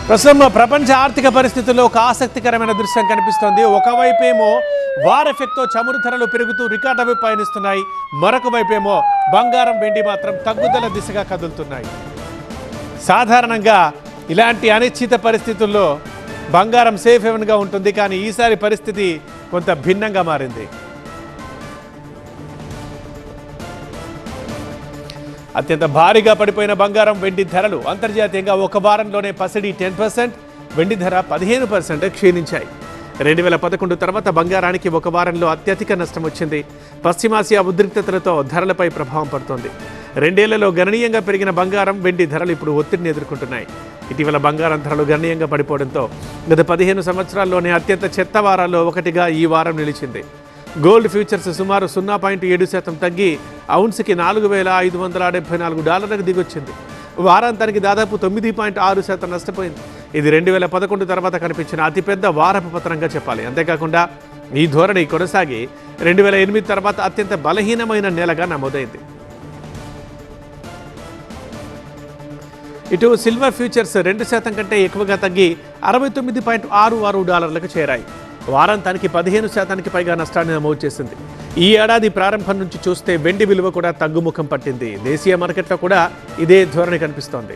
ప్రస్తుతం ప్రపంచ ఆర్థిక పరిస్థితుల్లో ఒక ఆసక్తికరమైన దృశ్యం కనిపిస్తోంది. ఒకవైపేమో వార్ ఎఫెక్ట్తో చమురు ధరలు పెరుగుతూ రికార్డుపై పయనిస్తున్నాయి. మరొక వైపేమో బంగారం వెండి మాత్రం తగ్గుదల దిశగా కదులుతున్నాయి. సాధారణంగా ఇలాంటి అనిశ్చిత పరిస్థితుల్లో బంగారం సేఫ్ హెవెన్గా ఉంటుంది. కానీ ఈసారి పరిస్థితి కొంత భిన్నంగా మారింది. అత్యంత భారీగా పడిపోయిన బంగారం వెండి ధరలు అంతర్జాతీయంగా ఒక వారంలోనే పసిడి 10%, వెండి ధర 15% క్షీణించాయి. 2011 తర్వాత బంగారానికి ఒక వారంలో అత్యధిక నష్టం వచ్చింది. పశ్చిమాసియా ఉద్రిక్తతలతో ధరలపై ప్రభావం పడుతోంది. 2 ఏళ్లలో గణనీయంగా పెరిగిన బంగారం వెండి ధరలు ఇప్పుడు ఒత్తిడిని ఎదుర్కొంటున్నాయి. ఇటీవల బంగారం ధరలు గణనీయంగా పడిపోవడంతో గత 15 సంవత్సరాల్లోనే అత్యంత చెత్త వారాల్లో ఒకటిగా ఈ వారం నిలిచింది. గోల్డ్ ఫ్యూచర్స్ సుమారు 0.7% తగ్గి ఔన్స్కి $4,574 దిగొచ్చింది. వారాంతానికి దాదాపు 9.6% నష్టపోయింది. ఇది 2011 తర్వాత కనిపించిన అతిపెద్ద వారపు పతనంగా చెప్పాలి. అంతేకాకుండా ఈ ధోరణి కొనసాగి 2008 తర్వాత అత్యంత బలహీనమైన నెలగా నమోదైంది. ఇటు సిల్వర్ ఫ్యూచర్స్ 2% కంటే ఎక్కువగా తగ్గి $69.66 చేరాయి. వారాంతానికి 15% పైగా నష్టాన్ని నమోదు చేసింది. ఈ ఏడాది ప్రారంభం నుంచి చూస్తే వెండి విలువ కూడా తగ్గుముఖం పట్టింది. దేశీయ మార్కెట్లో కూడా ఇదే ధోరణి కనిపిస్తోంది.